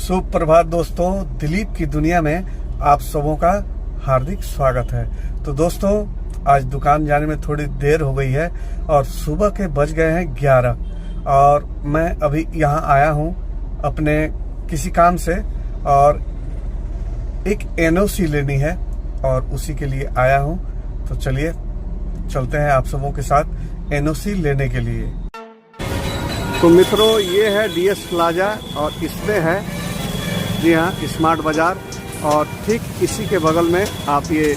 सुप्रभात दोस्तों, दिलीप की दुनिया में आप सबों का हार्दिक स्वागत है। तो दोस्तों, आज दुकान जाने में थोड़ी देर हो गई है और सुबह के बज गए हैं 11 और मैं अभी यहाँ आया हूँ अपने किसी काम से और एक एनओसी लेनी है और उसी के लिए आया हूँ। तो चलिए चलते हैं आप सबों के साथ एनओसी लेने के लिए। तो मित्रों, ये है डीएस प्लाजा और इसमें है जी हाँ स्मार्ट बाजार और ठीक इसी के बगल में आप ये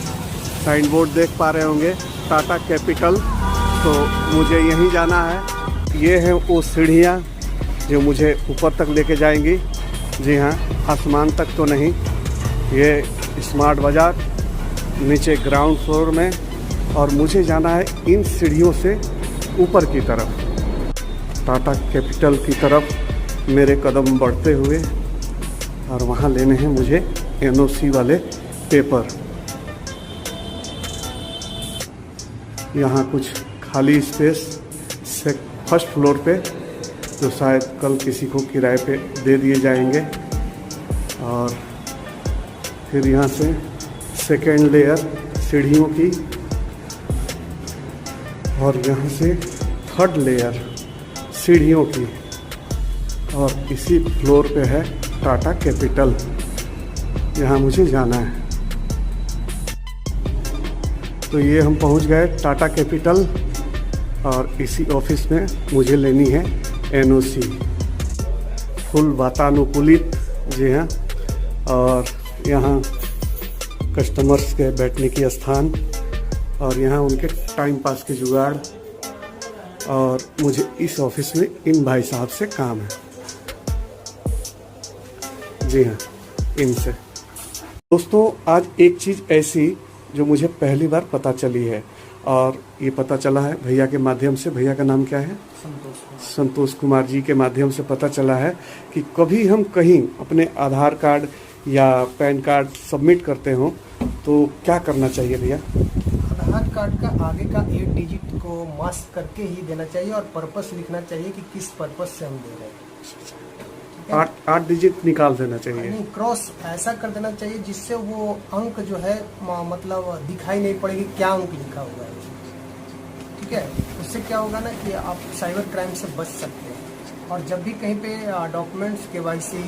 साइन बोर्ड देख पा रहे होंगे टाटा कैपिटल। तो मुझे यहीं जाना है। ये है वो सीढ़ियाँ जो मुझे ऊपर तक लेके जाएंगी। जी हाँ, आसमान तक तो नहीं, ये स्मार्ट बाजार नीचे ग्राउंड फ्लोर में और मुझे जाना है इन सीढ़ियों से ऊपर की तरफ, टाटा कैपिटल की तरफ मेरे कदम बढ़ते हुए और वहाँ लेने हैं मुझे एनओसी वाले पेपर। यहाँ कुछ खाली स्पेस से फर्स्ट फ्लोर पे जो शायद कल किसी को किराए पे दे दिए जाएंगे और फिर यहाँ से सेकेंड लेयर सीढ़ियों की और यहाँ से थर्ड लेयर सीढ़ियों की और इसी फ्लोर पे है टाटा कैपिटल। यहाँ मुझे जाना है। तो ये हम पहुँच गए टाटा कैपिटल और इसी ऑफिस में मुझे लेनी है एनओसी फुल वातानुकूलित। जी हाँ, और यहाँ कस्टमर्स के बैठने की स्थान और यहाँ उनके टाइम पास के जुगाड़ और मुझे इस ऑफिस में इन भाई साहब से काम है। जी हाँ, इनसे। दोस्तों, आज एक चीज़ ऐसी जो मुझे पहली बार पता चली है और ये पता चला है भैया के माध्यम से। भैया का नाम क्या है? संतोष कुमार जी के माध्यम से पता चला है कि कभी हम कहीं अपने आधार कार्ड या पैन कार्ड सबमिट करते हो तो क्या करना चाहिए भैया? आधार कार्ड का आगे का 8 डिजिट को मास्क करके ही देना चाहिए और पर्पस लिखना चाहिए कि किस पर्पस से हम दे रहे हैं। 8 डिजिट निकाल देना चाहिए, नहीं, क्रॉस ऐसा कर देना चाहिए जिससे वो अंक जो है मतलब दिखाई नहीं पड़ेगी क्या अंक लिखा हुआ है। ठीक है, उससे क्या होगा ना कि आप साइबर क्राइम से बच सकते हैं। और जब भी कहीं पे डॉक्यूमेंट्स KYC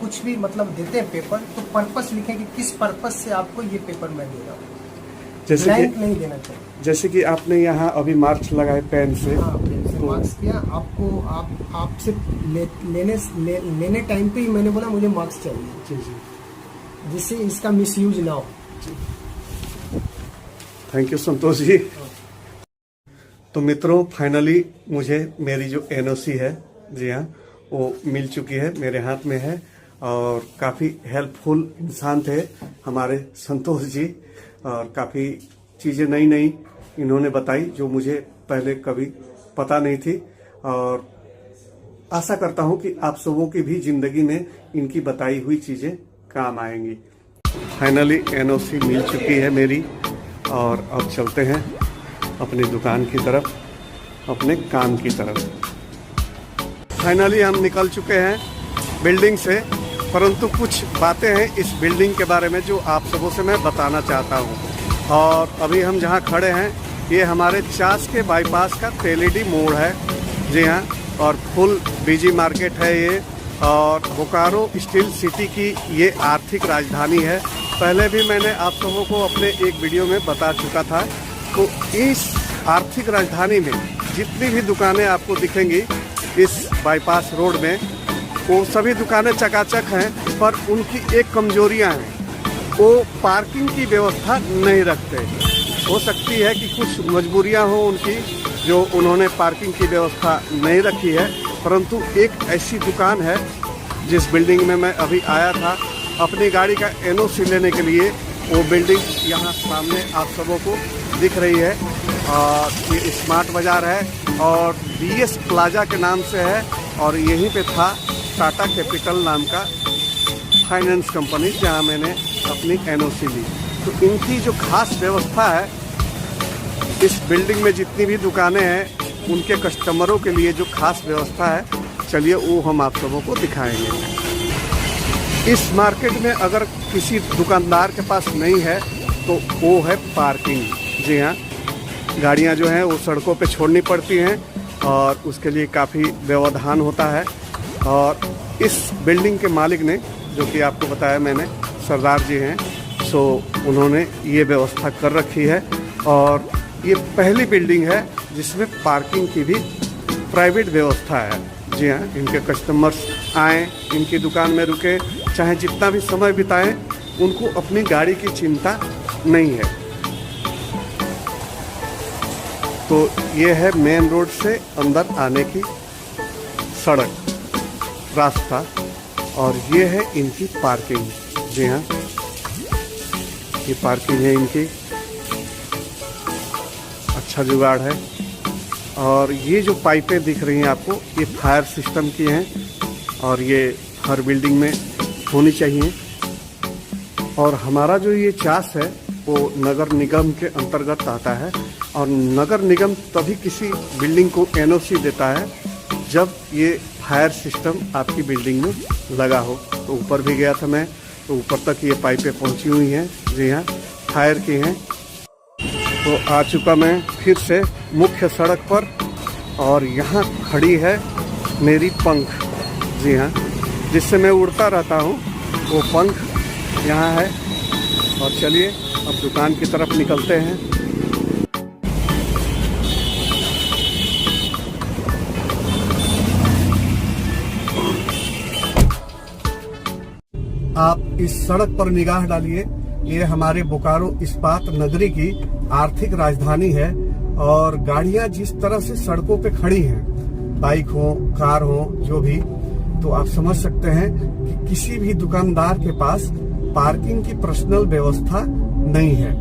कुछ भी मतलब देते हैं पेपर, तो पर्पस लिखें कि किस पर्पस से आपको ये पेपर मैं दे रहा हूँ। जैसे कि नहीं देना चाहिए। जैसे कि आपने यहाँ अभी मार्क्स लगाए पेन से। हाँ, पेन से तो मार्क्स किया आपको, आपसे लेने टाइम पे ही मैंने बोला मुझे मार्क्स चाहिए। जी जी, जिससे इसका मिसयूज ना हो। Thank you Santosh ji. तो मित्रों, फाइनली मुझे मेरी जो एनओसी है, जी हाँ, वो मिल चुकी है, मेरे हाथ में है और काफ़ी हेल्पफुल इंसान थे हमारे संतोष जी और काफ़ी चीज़ें नई नई इन्होंने बताई जो मुझे पहले कभी पता नहीं थी और आशा करता हूँ कि आप सबों की भी ज़िंदगी में इनकी बताई हुई चीज़ें काम आएंगी। फाइनली एनओसी मिल चुकी है मेरी और अब चलते हैं अपनी दुकान की तरफ, अपने काम की तरफ। फाइनली हम निकल चुके हैं बिल्डिंग से, परंतु कुछ बातें हैं इस बिल्डिंग के बारे में जो आप सबों से मैं बताना चाहता हूँ। और अभी हम जहाँ खड़े हैं ये हमारे चास के बाईपास का तेलीडी मोड़ है। जी हाँ, और फुल बिजी मार्केट है ये और बोकारो स्टील सिटी की ये आर्थिक राजधानी है। पहले भी मैंने आप सबों को अपने एक वीडियो में बता चुका था। तो इस आर्थिक राजधानी में जितनी भी दुकानें आपको दिखेंगी इस बाईपास रोड में, वो सभी दुकानें चकाचक हैं, पर उनकी एक कमजोरियां हैं, वो पार्किंग की व्यवस्था नहीं रखते। हो सकती है कि कुछ मजबूरियां हो उनकी जो उन्होंने पार्किंग की व्यवस्था नहीं रखी है, परंतु एक ऐसी दुकान है जिस बिल्डिंग में मैं अभी आया था अपनी गाड़ी का एनओसी लेने के लिए। वो बिल्डिंग यहाँ सामने आप सबों को दिख रही है और ये स्मार्ट बाजार है और डीएस प्लाजा के नाम से है और यहीं पे था टाटा कैपिटल नाम का फाइनेंस कंपनी जहाँ मैंने अपनी एनओसी ली। तो इनकी जो खास व्यवस्था है, इस बिल्डिंग में जितनी भी दुकानें हैं उनके कस्टमरों के लिए जो खास व्यवस्था है, चलिए वो हम आप सबों को दिखाएंगे। इस मार्केट में अगर किसी दुकानदार के पास नहीं है तो वो है पार्किंग। जी हाँ, गाड़ियाँ जो हैं वो सड़कों पे छोड़नी पड़ती हैं और उसके लिए काफ़ी व्यवधान होता है। और इस बिल्डिंग के मालिक ने, जो कि आपको बताया मैंने, सरदार जी हैं, सो उन्होंने ये व्यवस्था कर रखी है। और ये पहली बिल्डिंग है जिसमें पार्किंग की भी प्राइवेट व्यवस्था है। जी हाँ, इनके कस्टमर्स आएँ, इनकी दुकान में रुके, चाहे जितना भी समय बिताएं, उनको अपनी गाड़ी की चिंता नहीं है। तो ये है मेन रोड से अंदर आने की सड़क, रास्ता, और ये है इनकी पार्किंग। जी हाँ, ये पार्किंग है इनकी, अच्छा जुगाड़ है। और ये जो पाइपें दिख रही हैं आपको, ये फायर सिस्टम की हैं और ये हर बिल्डिंग में होनी चाहिए। और हमारा जो ये चास है वो नगर निगम के अंतर्गत आता है और नगर निगम तभी किसी बिल्डिंग को एनओसी देता है जब ये फायर सिस्टम आपकी बिल्डिंग में लगा हो। तो ऊपर भी गया था मैं, तो ऊपर तक ये पाइपें पहुंची हुई हैं। जी हाँ, फायर की हैं। तो आ चुका मैं फिर से मुख्य सड़क पर और यहाँ खड़ी है मेरी पंख। जी हाँ, जिससे मैं उड़ता रहता हूँ, वो पंख यहाँ है। और चलिए अब दुकान की तरफ निकलते हैं। आप इस सड़क पर निगाह डालिए, ये हमारे बोकारो इस्पात नगरी की आर्थिक राजधानी है। और गाड़ियां जिस तरह से सड़कों पे खड़ी हैं, बाइक हो, कार हो, जो भी, तो आप समझ सकते हैं कि किसी भी दुकानदार के पास पार्किंग की पर्सनल व्यवस्था नहीं है।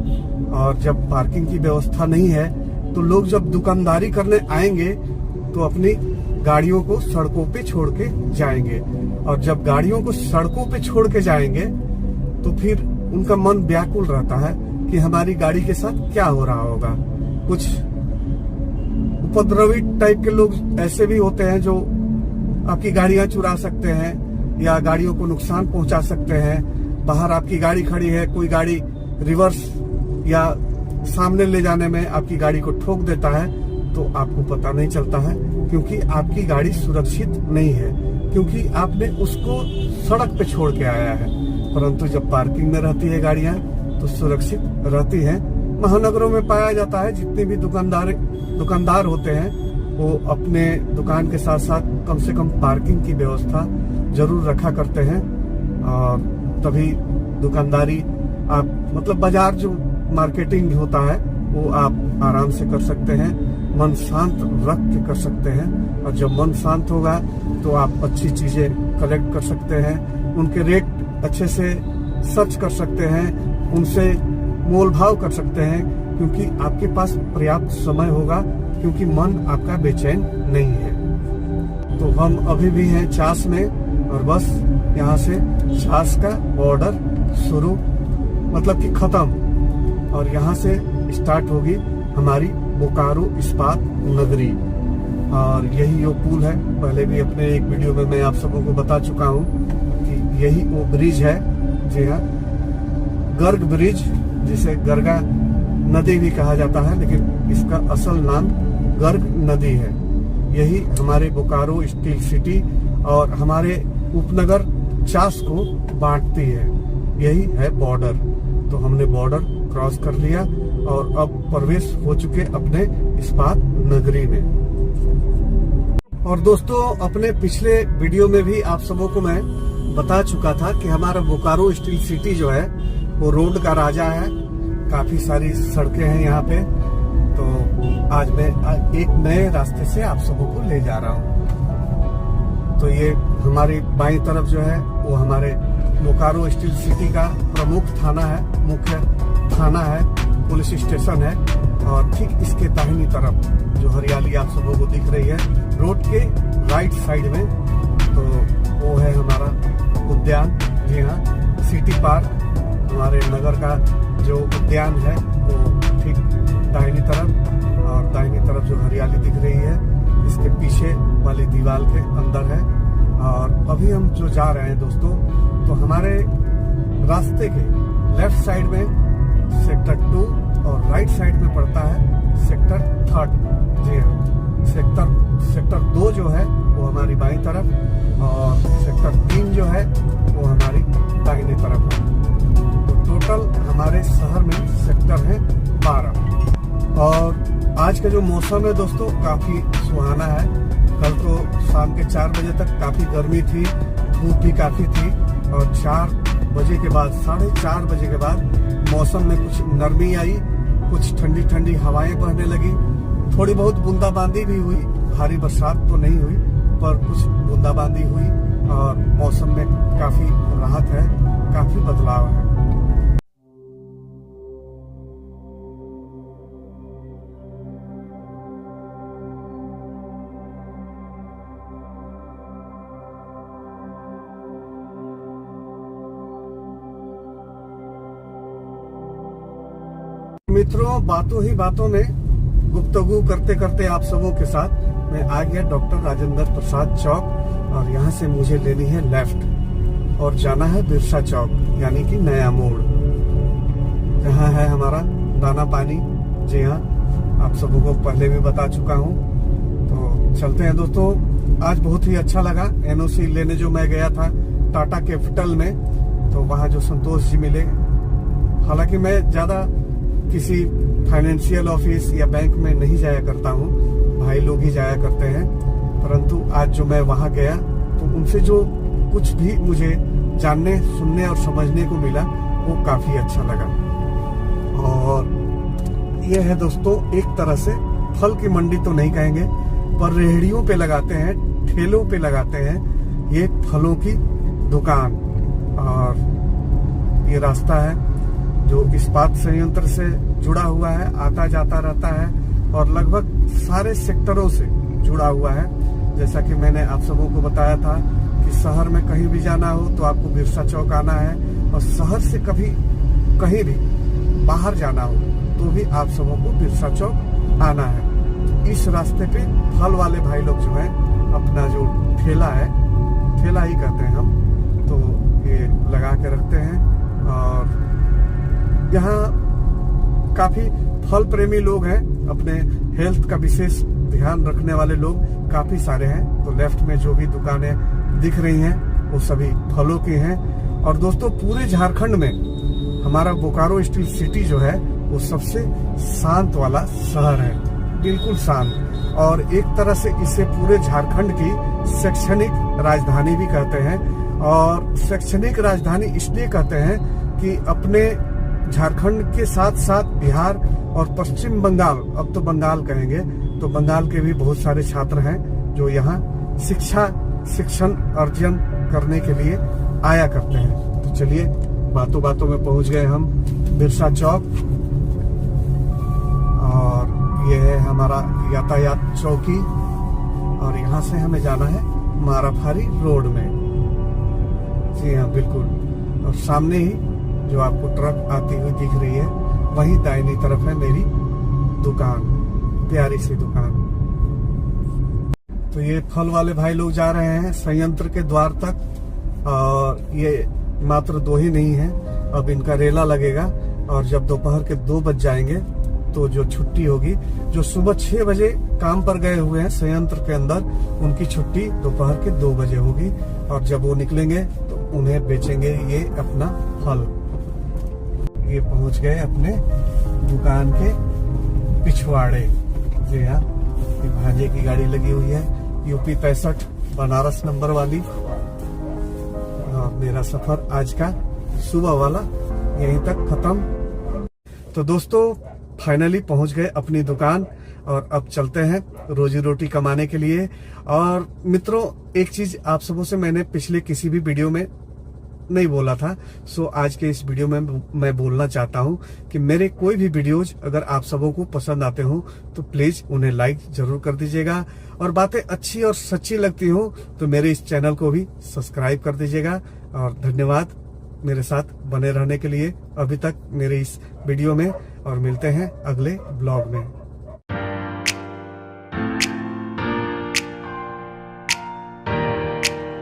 और जब पार्किंग की व्यवस्था नहीं है तो लोग जब दुकानदारी करने आएंगे तो अपनी गाड़ियों को सड़कों पे छोड़ के जाएंगे। और जब गाड़ियों को सड़कों पे छोड़ के जाएंगे तो फिर उनका मन व्याकुल रहता है कि हमारी गाड़ी के साथ क्या हो रहा होगा। कुछ उपद्रवी टाइप के लोग ऐसे भी होते हैं जो आपकी गाड़ियां चुरा सकते हैं या गाड़ियों को नुकसान पहुंचा सकते हैं। बाहर आपकी गाड़ी खड़ी है, कोई गाड़ी रिवर्स या सामने ले जाने में आपकी गाड़ी को ठोक देता है तो आपको पता नहीं चलता है, क्योंकि आपकी गाड़ी सुरक्षित नहीं है, क्योंकि आपने उसको सड़क पे छोड़ के आया है। परंतु जब पार्किंग में रहती है गाड़ियां तो सुरक्षित रहती हैं। महानगरों में पाया जाता है जितने भी दुकानदार होते हैं वो अपने दुकान के साथ साथ कम से कम पार्किंग की व्यवस्था जरूर रखा करते हैं। और तभी दुकानदारी आप, मतलब बाजार जो मार्केटिंग होता है वो आप आराम से कर सकते हैं, मन शांत रख के कर सकते हैं। और जब मन शांत होगा तो आप अच्छी चीजें कलेक्ट कर सकते हैं, उनके रेट अच्छे से सर्च कर सकते हैं, उनसे मोल भाव कर सकते हैं, क्योंकि आपके पास पर्याप्त समय होगा, क्योंकि मन आपका बेचैन नहीं है। तो हम अभी भी हैं चास में और बस यहाँ से चास का बॉर्डर शुरू, मतलब कि खत्म, और यहाँ से स्टार्ट होगी हमारी बोकारो इस्पात नगरी। और यही वो पुल है, पहले भी अपने एक वीडियो में मैं आप सबों को बता चुका हूँ कि यही वो ब्रिज है। जी हाँ, गर्ग ब्रिज, जिसे गर्गा नदी भी कहा जाता है, लेकिन इसका असल नाम गर्ग नदी है। यही हमारे बोकारो स्टील सिटी और हमारे उपनगर चास को बांटती है। यही है बॉर्डर। तो हमने बॉर्डर क्रॉस कर लिया और अब प्रवेश हो चुके अपने इस्पात नगरी में। और दोस्तों, अपने पिछले वीडियो में भी आप सबों को मैं बता चुका था कि हमारा बोकारो स्टील सिटी जो है वो रोड का राजा है। काफी सारी सड़कें हैं यहाँ पे। तो आज मैं एक नए रास्ते से आप सबों को ले जा रहा हूँ। तो ये हमारी बाईं तरफ जो है वो हमारे बोकारो स्टील सिटी का प्रमुख थाना है, मुख्य थाना है, पुलिस स्टेशन है। और ठीक इसके दाहिनी तरफ जो हरियाली आप सबों को दिख रही है रोड के राइट साइड में, तो वो है हमारा उद्यान। जी हाँ, सिटी पार्क, हमारे नगर का जो उद्यान है वो ठीक दाहिनी तरफ। और दाहिनी तरफ जो हरियाली दिख रही है इसके पीछे वाली दीवार के अंदर है। और अभी हम जो जा रहे हैं दोस्तों, तो हमारे रास्ते के लेफ्ट साइड में सेक्टर 2 और राइट साइड में पड़ता है सेक्टर 3। जी हाँ, सेक्टर 2 जो है वो हमारी बाईं तरफ और सेक्टर 3 जो है वो हमारी दाहिनी तरफ है। तो टोटल हमारे शहर में सेक्टर है 12। और आज का जो मौसम है दोस्तों काफी सुहाना है। कल तो शाम के 4 बजे तक काफी गर्मी थी, धूप भी काफी थी, और 4 बजे के बाद 4:30 बजे के बाद मौसम में कुछ नरमी आई, कुछ ठंडी ठंडी हवाएं बहने लगी, थोड़ी बहुत बूंदाबांदी भी हुई। भारी बरसात तो नहीं हुई पर कुछ बूंदाबांदी हुई और मौसम में काफी राहत है, काफी बदलाव है। मित्रों, बातों ही बातों में गुफ्तगू करते करते आप सबों के साथ मैं आ गया डॉक्टर राजेंद्र प्रसाद चौक, और यहाँ से मुझे लेनी है लेफ्ट और जाना है बिरसा चौक यानी कि नया मोड़, जहाँ है हमारा दाना पानी। जी हाँ, आप सबों को पहले भी बता चुका हूँ। तो चलते हैं दोस्तों। आज बहुत ही अच्छा लगा। एनओसी लेने जो मैं गया था टाटा कैपिटल में, तो वहाँ जो संतोष जी मिले। हालांकि मैं ज्यादा किसी फाइनेंशियल ऑफिस या बैंक में नहीं जाया करता हूँ, भाई लोग ही जाया करते हैं, परंतु आज जो मैं वहां गया तो उनसे जो कुछ भी मुझे जानने, सुनने और समझने को मिला वो काफी अच्छा लगा। और ये है दोस्तों एक तरह से फल की मंडी तो नहीं कहेंगे, पर रेहड़ियों पे लगाते हैं, ठेलों पे लगाते हैं ये फलों की दुकान। और ये रास्ता है जो इस्पात संयंत्र से जुड़ा हुआ है, आता जाता रहता है और लगभग सारे सेक्टरों से जुड़ा हुआ है। जैसा कि मैंने आप सबों को बताया था कि शहर में कहीं भी जाना हो तो आपको बिरसा चौक आना है, और शहर से कभी कहीं भी बाहर जाना हो तो भी आप सबों को बिरसा चौक आना है। इस रास्ते पे फल वाले भाई लोग जो है अपना जो ठेला है, ठेला ही कहते हैं हम, तो ये लगा के रखते हैं। और यहाँ काफी फल प्रेमी लोग हैं, अपने हेल्थ का विशेष ध्यान रखने वाले लोग काफी सारे हैं। तो लेफ्ट में जो भी दुकानें दिख रही हैं वो सभी फलों की हैं। और दोस्तों पूरे झारखंड में हमारा बोकारो स्टील सिटी जो है वो सबसे शांत वाला शहर है, बिल्कुल शांत। और एक तरह से इसे पूरे झारखंड की शैक्षणिक राजधानी भी कहते हैं। और शैक्षणिक राजधानी इसलिए कहते हैं कि अपने झारखंड के साथ साथ बिहार और पश्चिम बंगाल, अब तो बंगाल कहेंगे, तो बंगाल के भी बहुत सारे छात्र हैं जो यहाँ शिक्षण अर्जन करने के लिए आया करते हैं। तो चलिए, बातों बातों में पहुंच गए हम बिरसा चौक, और ये है हमारा यातायात चौकी, और यहाँ से हमें जाना है माराफारी रोड में। जी हाँ, बिल्कुल। और सामने ही जो आपको ट्रक आती हुई दिख रही है वही दाहिनी तरफ है मेरी दुकान, प्यारी सी दुकान। तो ये फल वाले भाई लोग जा रहे हैं संयंत्र के द्वार तक, और ये मात्र 2 ही नहीं है, अब इनका रेला लगेगा। और जब दोपहर के 2 बज जाएंगे तो जो छुट्टी होगी, जो सुबह 6 बजे काम पर गए हुए हैं संयंत्र के अंदर, उनकी छुट्टी दोपहर के 2 बजे होगी। और जब वो निकलेंगे तो उन्हें बेचेंगे ये अपना फल। ये पहुंच गए अपने दुकान के पिछवाड़े। जी हाँ, ये भांजे की गाड़ी लगी हुई है, यूपी 65 बनारस नंबर वाली। और मेरा सफर आज का सुबह वाला यहीं तक खत्म। तो दोस्तों फाइनली पहुंच गए अपनी दुकान, और अब चलते हैं रोजी रोटी कमाने के लिए। और मित्रों, एक चीज आप सबों से मैंने पिछले किसी भी वीडियो में नहीं बोला था, सो आज के इस वीडियो में मैं बोलना चाहता हूं कि मेरे कोई भी वीडियोज अगर आप सबों को पसंद आते हो तो प्लीज उन्हें लाइक जरूर कर दीजिएगा, और बातें अच्छी और सच्ची लगती हो तो मेरे इस चैनल को भी सब्सक्राइब कर दीजिएगा। और धन्यवाद मेरे साथ बने रहने के लिए अभी तक मेरे इस वीडियो में, और मिलते हैं अगले ब्लॉग में।